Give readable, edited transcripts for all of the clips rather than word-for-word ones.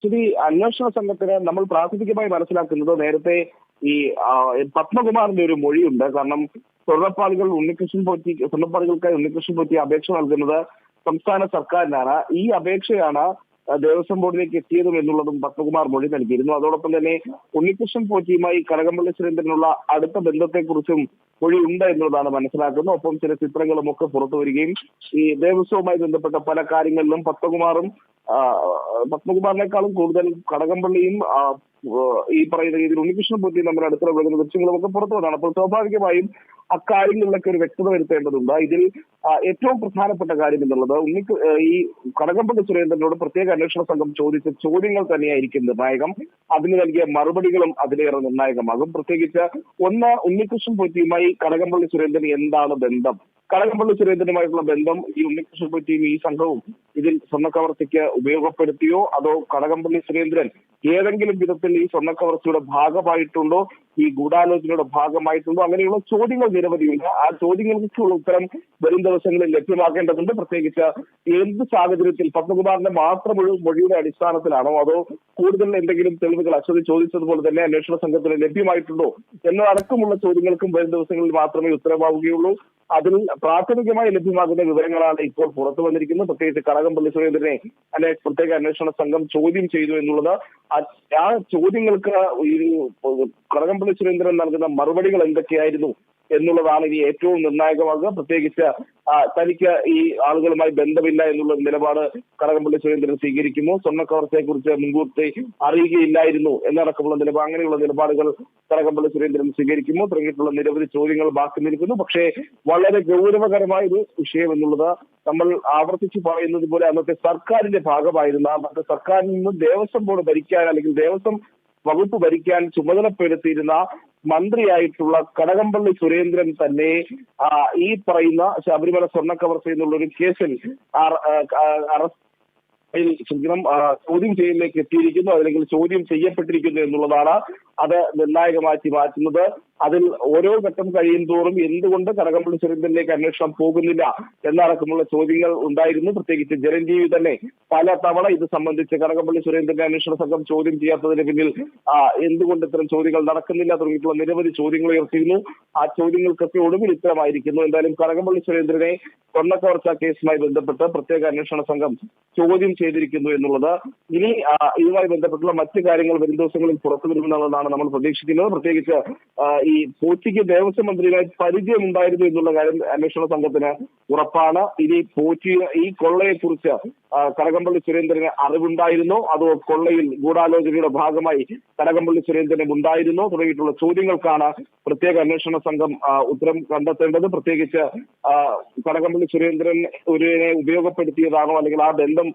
ശ്രീ അന്വേഷണ സംഘത്തിന് നമ്മൾ പ്രാഥമികമായി മനസ്സിലാക്കുന്നത് നേരത്തെ ഈ പത്മകുമാറിന്റെ ഒരു മൊഴിയുണ്ട്. കാരണം സ്വർണ്ണപ്പാളികൾക്കായി ഉണ്ണികൃഷ്ണൻ പോറ്റി അപേക്ഷ നൽകുന്നത് സംസ്ഥാന സർക്കാരിനാണ്. ഈ അപേക്ഷയാണ് ദേവസ്വം ബോർഡിലേക്ക് എത്തിയതും എന്നുള്ളതും പത്മകുമാർ മൊഴി നൽകിയിരുന്നു. അതോടൊപ്പം തന്നെ ഉണ്ണികൃഷ്ണൻ പോറ്റിയുമായി കടകംപള്ളി സുരേന്ദ്രനുള്ള അടുത്ത ബന്ധത്തെക്കുറിച്ചും മൊഴിയുണ്ട് എന്നുള്ളതാണ് മനസ്സിലാക്കുന്നത്. ഒപ്പം ചില ചിത്രങ്ങളും ഒക്കെ പുറത്തു വരികയും ഈ ദേവസ്വവുമായി ബന്ധപ്പെട്ട പല കാര്യങ്ങളിലും പത്മകുമാറിനേക്കാളും കൂടുതൽ കടകംപള്ളിയും ഈ പറയുന്ന രീതിയിൽ ഉണ്ണികൃഷ്ണൻ പോറ്റിയും തമ്മിൽ അടുത്തുള്ള വരുന്ന ദൃശ്യങ്ങളും ഒക്കെ പുറത്തു വന്നതാണ്. അപ്പോൾ സ്വാഭാവികമായും അക്കാര്യങ്ങളിലൊക്കെ ഒരു വ്യക്തത വരുത്തേണ്ടതുണ്ട്. ഇതിൽ ഏറ്റവും പ്രധാനപ്പെട്ട കാര്യം എന്നുള്ളത് ഈ കടകംപള്ളി സുരേന്ദ്രനോട് പ്രത്യേക അന്വേഷണ സംഘം ചോദിച്ച ചോദ്യങ്ങൾ തന്നെയായിരിക്കും നിർണായകം. അതിന് നൽകിയ മറുപടികളും അതിലേറെ നിർണായകമാകും. പ്രത്യേകിച്ച് ഒന്ന്, ഉണ്ണികൃഷ്ണൻ പോറ്റിയുമായി കടകംപള്ളി സുരേന്ദ്രൻ എന്താണ് ബന്ധം? കടകംപള്ളി സുരേന്ദ്രനുമായിട്ടുള്ള ബന്ധം ഈ ഉണ്ണികൃഷ്ണൻ പോറ്റിയും ഈ സംഘവും ഇതിൽ സ്വർണ്ണക്കവർച്ചയ്ക്ക് ഉപയോഗപ്പെടുത്തിയോ അതോ കടകംപള്ളി സുരേന്ദ്രൻ ഏതെങ്കിലും വിധത്തിൽ ഈ സ്വർണ്ണക്കവർച്ചയുടെ ഭാഗമായിട്ടുണ്ടോ, ഈ ഗൂഢാലോചനയുടെ ഭാഗമായിട്ടുണ്ടോ? അങ്ങനെയുള്ള ചോദ്യങ്ങൾ നിരവധിയുണ്ട്. ആ ചോദ്യങ്ങൾക്കുള്ള ഉത്തരം വരും ദിവസങ്ങളിൽ ലഭ്യമാക്കേണ്ടതുണ്ട്. പ്രത്യേകിച്ച് എന്ത് സാഹചര്യത്തിൽ പത്മകുമാറിന്റെ മാത്രം മൊഴിയുടെ അടിസ്ഥാനത്തിലാണോ അതോ കൂടുതൽ എന്തെങ്കിലും തെളിവുകൾ അശ്വതി ചോദിച്ചതുപോലെ തന്നെ അന്വേഷണ സംഘത്തിന് ലഭ്യമായിട്ടുണ്ടോ എന്നതടക്കമുള്ള ചോദ്യങ്ങൾക്കും വരും ദിവസങ്ങളിൽ മാത്രമേ ഉത്തരവാവുകയുള്ളൂ. അതിൽ പ്രാഥമികമായി ലഭ്യമാകുന്ന വിവരങ്ങളാണ് ഇപ്പോൾ പുറത്തു വന്നിരിക്കുന്നത്. പ്രത്യേകിച്ച് കടകംപള്ളി സുരേന്ദ്രനെ പ്രത്യേക അന്വേഷണ സംഘം ചോദ്യം ചെയ്തു എന്നുള്ളത്. ആ ചോദ്യങ്ങൾക്ക് ഈ കടകംപള്ളി സുരേന്ദ്രൻ നൽകുന്ന മറുപടികൾ എന്തൊക്കെയായിരുന്നു എന്നുള്ളതാണ് ഇനി ഏറ്റവും നിർണായകമാകുക. പ്രത്യേകിച്ച് തനിക്ക് ഈ ആളുകളുമായി ബന്ധമില്ല എന്നുള്ള നിലപാട് കടകംപള്ളി സുരേന്ദ്രൻ സ്വീകരിക്കുമോ, സ്വർണ്ണക്കവർച്ചയെ കുറിച്ച് മുൻകൂട്ടി അറിയുകയില്ലായിരുന്നു എന്നടക്കമുള്ള അങ്ങനെയുള്ള നിലപാടുകൾ കടകംപള്ളി സുരേന്ദ്രൻ സ്വീകരിക്കുമോ തുടങ്ങിയിട്ടുള്ള നിരവധി ചോദ്യങ്ങൾ ബാക്കി നിൽക്കുന്നു. പക്ഷേ വളരെ ഗൗരവകരമായ ഒരു വിഷയം എന്നുള്ളത് നമ്മൾ ആവർത്തിച്ച് പറയുന്നത് പോലെ അന്നത്തെ സർക്കാരിന്റെ ഭാഗമായിരുന്ന അന്നത്തെ സർക്കാരിൽ നിന്ന് ദേവസ്വം ബോർഡ് ഭരിക്കാൻ അല്ലെങ്കിൽ ദേവസ്വം വകുപ്പ് ഭരിക്കാൻ ചുമതലപ്പെടുത്തിയിരുന്ന മന്ത്രിയായിട്ടുള്ള കടകംപള്ളി സുരേന്ദ്രൻ തന്നെ ഈ പറയുന്ന ശബരിമല സ്വർണ്ണക്കവർച്ച എന്നുള്ള ഒരു കേസിൽ ചോദ്യം ചെയ്യലിലേക്ക് എത്തിയിരിക്കുന്നു, അല്ലെങ്കിൽ ചോദ്യം ചെയ്യപ്പെട്ടിരിക്കുന്നു എന്നുള്ളതാണ് അത് നിർണായകമാക്കി മാറ്റുന്നത്. അതിൽ ഓരോ ഘട്ടം കഴിയും തോറും എന്തുകൊണ്ട് കടകംപള്ളി സുരേന്ദ്രനിലേക്ക് അന്വേഷണം പോകുന്നില്ല എന്നടക്കമുള്ള ചോദ്യങ്ങൾ ഉണ്ടായിരുന്നു. പ്രത്യേകിച്ച് ജലൻജീവി തന്നെ പല തവണ ഇത് സംബന്ധിച്ച് കടകംപള്ളി സുരേന്ദ്രന്റെ അന്വേഷണ സംഘം ചോദ്യം ചെയ്യാത്തതിന് പിന്നിൽ എന്തുകൊണ്ട് ഇത്തരം ചോദ്യങ്ങൾ നടക്കുന്നില്ല തുടങ്ങിയിട്ടുള്ള നിരവധി ചോദ്യങ്ങൾ ഉയർത്തിയിരുന്നു. ആ ചോദ്യങ്ങൾക്കൊക്കെ ഒടുവിൽ ഉത്തരമായിരിക്കുന്നു. എന്തായാലും കടകംപള്ളി സുരേന്ദ്രനെ സ്വർണ്ണക്കവർച്ച കേസുമായി ബന്ധപ്പെട്ട് പ്രത്യേക അന്വേഷണ സംഘം ചോദ്യം ചെയ്തിരിക്കുന്നു എന്നുള്ളത്. ഇനി ഇതുമായി ബന്ധപ്പെട്ടുള്ള മറ്റു കാര്യങ്ങൾ വരും ദിവസങ്ങളിൽ പുറത്തു വരുമെന്നുള്ളതാണ് നമ്മൾ പ്രതീക്ഷിക്കുന്നത്. പ്രത്യേകിച്ച് ഈ പോറ്റിക്ക് ദേവസ്വം മന്ത്രിയുമായി പരിചയമുണ്ടായിരുന്നു എന്നുള്ള കാര്യം അന്വേഷണ സംഘത്തിന് ഉറപ്പാണ്. ഇനി ഈ കൊള്ളയെക്കുറിച്ച് കടകംപള്ളി സുരേന്ദ്രന് അറിവുണ്ടായിരുന്നോ അതോ കൊള്ളയിൽ ഗൂഢാലോചനയുടെ ഭാഗമായി കടകംപള്ളി സുരേന്ദ്രന് ഉണ്ടായിരുന്നോ തുടങ്ങിയിട്ടുള്ള ചോദ്യങ്ങൾക്കാണ് പ്രത്യേക അന്വേഷണ സംഘം ഉത്തരം കണ്ടെത്തേണ്ടത്. പ്രത്യേകിച്ച് കടകംപള്ളി സുരേന്ദ്രൻ ഒരുവനെ ഉപയോഗപ്പെടുത്തിയതാണോ അല്ലെങ്കിൽ ആ ബന്ധം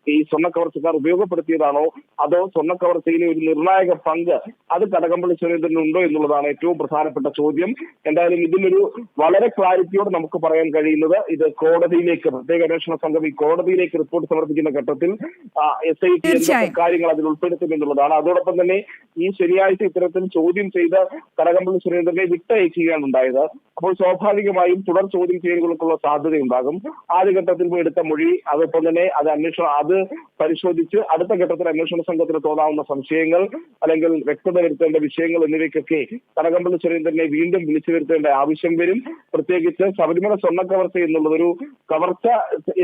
ഈ സ്വർണ്ണക്കവർച്ചക്കാർ ഉപയോഗപ്പെടുത്തിയതാണോ അതോ സ്വർണ്ണക്കവർച്ചയിലെ ഒരു നിർണായക പങ്ക് അത് കടകംപള്ളി സുരേന്ദ്രനുണ്ടോ എന്നുള്ളതാണ് ഏറ്റവും പ്രധാനപ്പെട്ട ചോദ്യം. എന്തായാലും ഇതിലൊരു വളരെ ക്ലാരിറ്റിയോടെ നമുക്ക് പറയാൻ കഴിയുന്നത് ഇത് കോടതിയിലേക്ക് പ്രത്യേക അന്വേഷണ സംഘം ഈ കോടതിയിലേക്ക് റിപ്പോർട്ട് സമർപ്പിക്കുന്ന ഘട്ടത്തിൽ SIT എന്തൊക്കെ കാര്യങ്ങൾ അതിൽ ഉൾപ്പെടുത്തും എന്നുള്ളതാണ്. അതോടൊപ്പം തന്നെ ഈ ശനിയാഴ്ച ഇത്തരത്തിൽ ചോദ്യം ചെയ്ത് കടകംപള്ളി സുരേന്ദ്രനെ വിട്ടയക്കുകയാണ് ഉണ്ടായത്. അപ്പോൾ സ്വാഭാവികമായും തുടർ ചോദ്യം ചെയ്യലുകൾക്കുള്ള സാധ്യതയുണ്ടാകും. ആദ്യഘട്ടത്തിൽ എടുത്ത മൊഴി അതൊപ്പം തന്നെ അത് പരിശോധിച്ച് അടുത്ത ഘട്ടത്തിൽ അന്വേഷണ സംഘത്തിന് തോന്നാവുന്ന സംശയങ്ങൾ അല്ലെങ്കിൽ വ്യക്തത വരുത്തേണ്ട വിഷയങ്ങൾ എന്നിവയ്ക്കൊക്കെ കടകംപള്ളി സുരേന്ദ്രനെ വീണ്ടും വിളിച്ചു വരുത്തേണ്ട ആവശ്യം വരും. പ്രത്യേകിച്ച് ശബരിമല സ്വർണ്ണക്കവർച്ച എന്നുള്ളതൊരു കവർച്ച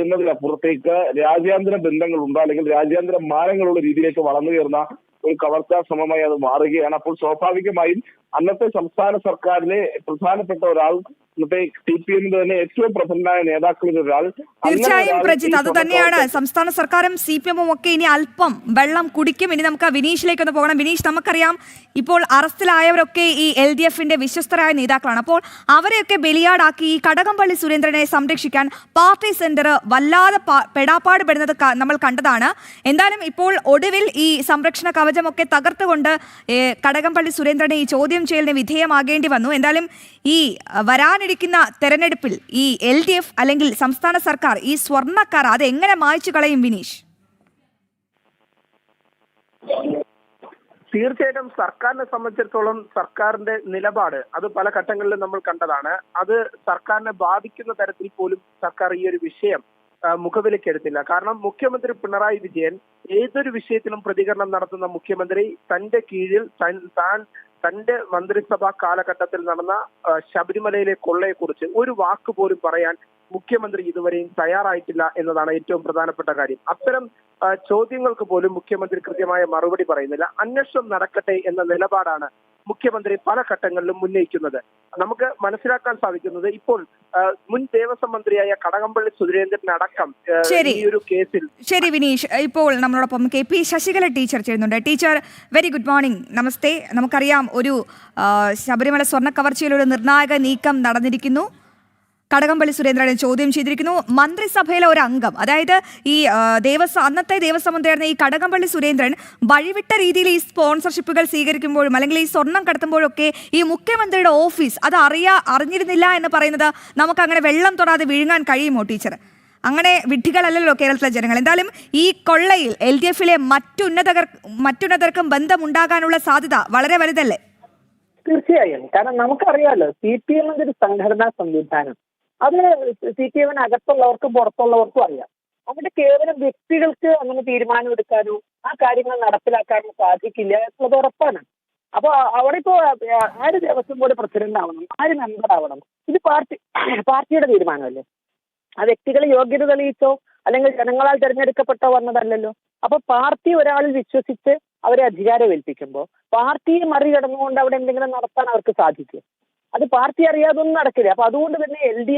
എന്നതിനപ്പുറത്തേക്ക് രാജ്യാന്തര ബന്ധങ്ങളുണ്ട് അല്ലെങ്കിൽ രാജ്യാന്തര മാനങ്ങളുള്ള രീതിയിലേക്ക് വളർന്നു കയറുന്ന ഒരു കവർച്ചാ ശ്രമമായി അത് മാറുകയാണ്. അപ്പോൾ സ്വാഭാവികമായും അന്നത്തെ സംസ്ഥാന സർക്കാരിലെ പ്രധാനപ്പെട്ട ഒരാൾ ഇന്നത്തെ CPM തന്നെ ഏറ്റവും പ്രധാനമായ നേതാക്കളിൽ ഒരാൾ. തീർച്ചയായും പ്രജിത്ത്, അത് തന്നെയാണ് സംസ്ഥാന സർക്കാരും CPM ഒക്കെ ഇനി അല്പം വെള്ളം കുടിക്കും. ഇനി നമുക്ക് വിനീഷിലേക്ക് ഒന്ന് പോകണം. വിനീഷ്, നമുക്കറിയാം ഇപ്പോൾ അറസ്റ്റിലായവരൊക്കെ ഈ LDFന്റെ വിശ്വസ്തരായ നേതാക്കളാണ്. അപ്പോൾ അവരെയൊക്കെ ബലിയാടാക്കി ഈ കടകംപള്ളി സുരേന്ദ്രനെ സംരക്ഷിക്കാൻ പാർട്ടി സെന്റർ വല്ലാതെ പെടാപ്പാട് പെടുന്നത് നമ്മൾ കണ്ടതാണ്. എന്തായാലും ഇപ്പോൾ ഒടുവിൽ ഈ സംരക്ഷണ കവചമൊക്കെ തകർത്തുകൊണ്ട് കടകംപള്ളി സുരേന്ദ്രനെ ഈ ചോദ്യം ചെയ്യലിന് വിധേയമാകേണ്ടി വന്നു. എന്തായാലും ഈ വരാനിരിക്കുന്ന തെരഞ്ഞെടുപ്പിൽ ഈ LDF അല്ലെങ്കിൽ സംസ്ഥാന സർക്കാർ ഈ സ്വർണ്ണക്കാർ അത് എങ്ങനെ മായ്ച്ചു കളയും വിനീഷ്? തീർച്ചയായിട്ടും സർക്കാരിനെ സംബന്ധിച്ചിടത്തോളം സർക്കാരിന്റെ നിലപാട് അത് പല ഘട്ടങ്ങളിലും നമ്മൾ കണ്ടതാണ്. അത് സർക്കാരിനെ ബാധിക്കുന്ന തരത്തിൽ പോലും സർക്കാർ ഈ ഒരു വിഷയം മുഖവിലക്കെടുത്തില്ല. കാരണം മുഖ്യമന്ത്രി പിണറായി വിജയൻ ഏതൊരു വിഷയത്തിലും പ്രതികരണം നടത്തുന്ന മുഖ്യമന്ത്രി തന്റെ കീഴിൽ തന്റെ മന്ത്രിസഭാ കാലഘട്ടത്തിൽ നടന്ന ശബരിമലയിലെ കൊള്ളയെക്കുറിച്ച് ഒരു വാക്ക് പോലും പറയാൻ മുഖ്യമന്ത്രി ഇതുവരെയും തയ്യാറായിട്ടില്ല എന്നതാണ് ഏറ്റവും പ്രധാനപ്പെട്ട കാര്യം. അത്തരം ചോദ്യങ്ങൾക്ക് പോലും മുഖ്യമന്ത്രി കൃത്യമായ മറുപടി പറയുന്നില്ല. അന്വേഷണം നടക്കട്ടെ എന്ന നിലപാടാണ് മുഖ്യമന്ത്രി പല ഘട്ടങ്ങളിലും ഉന്നയിക്കുന്നത്. നമുക്ക് മനസ്സിലാക്കാൻ സാധിക്കുന്നത് ഇപ്പോൾ മുൻ ദേവസ്വം മന്ത്രിയായ കടകംപള്ളി സുരേന്ദ്രനടക്കം ഈ ഒരു കേസിൽ. ശരി വിനീഷ്, ഇപ്പോൾ നമ്മളോടൊപ്പം KP ശശികല ടീച്ചർ ചേരുന്നുണ്ട്. ടീച്ചർ, വെരി ഗുഡ് മോർണിംഗ്, നമസ്തേ. നമുക്കറിയാം ഒരു ശബരിമല സ്വർണ്ണ കവർച്ചയിൽ ഒരു നിർണായക നീക്കം നടന്നിരിക്കുന്നു. കടകംപള്ളി സുരേന്ദ്രനെ ചോദ്യം ചെയ്തിരിക്കുന്നു. മന്ത്രിസഭയിലെ ഒരു അംഗം, അതായത് ഈ അന്നത്തെ ദേവസ്വം മന്ത്രിയായിരുന്ന ഈ കടകംപള്ളി സുരേന്ദ്രൻ വഴിവിട്ട രീതിയിൽ ഈ സ്പോൺസർഷിപ്പുകൾ സ്വീകരിക്കുമ്പോഴും അല്ലെങ്കിൽ ഈ സ്വർണം കടത്തുമ്പോഴൊക്കെ ഈ മുഖ്യമന്ത്രിയുടെ ഓഫീസ് അത് അറിഞ്ഞിരുന്നില്ല എന്ന് പറയുന്നത് നമുക്ക് അങ്ങനെ വെള്ളം തൊടാതെ വിഴുങ്ങാൻ കഴിയുമോ ടീച്ചർ? അങ്ങനെ വിഡ്ഢികളല്ലല്ലോ കേരളത്തിലെ ജനങ്ങൾ. എന്തായാലും ഈ കൊള്ളയിൽ LDF-ലെ മറ്റുന്നതർക്കും ബന്ധമുണ്ടാകാനുള്ള സാധ്യത വളരെ വലുതല്ലേ? തീർച്ചയായും. കാരണം നമുക്കറിയാലോ, CPM ഒരു സംഘടനാ സംവിധാനം. അത് CPM അകത്തുള്ളവർക്കും പുറത്തുള്ളവർക്കും അറിയാം. അവിടെ കേവലം വ്യക്തികൾക്ക് അങ്ങനെ തീരുമാനമെടുക്കാനോ ആ കാര്യങ്ങൾ നടപ്പിലാക്കാനോ സാധിക്കില്ല എന്നുള്ളത് ഉറപ്പാണ്. അപ്പൊ അവിടെ ഇപ്പോ ആര് ദേവസ്വം ബോർഡ് പ്രസിഡന്റ് ആവണം, ആര് മെമ്പർ ആവണം, ഇത് പാർട്ടിയുടെ തീരുമാനമല്ലേ. ആ വ്യക്തികൾ യോഗ്യത തെളിയിച്ചോ അല്ലെങ്കിൽ ജനങ്ങളാൽ തിരഞ്ഞെടുക്കപ്പെട്ടോ വന്നതല്ലല്ലോ. അപ്പൊ പാർട്ടി ഒരാളിൽ വിശ്വസിച്ച് അവരെ അധികാരം ഏൽപ്പിക്കുമ്പോൾ പാർട്ടിയെ മറികടന്നുകൊണ്ട് അവിടെ എന്തെങ്കിലും നടത്താൻ അവർക്ക് സാധിക്കും. അത് പാർട്ടി അറിയാതൊന്നും നടക്കില്ല. അപ്പൊ അതുകൊണ്ട് തന്നെ LDF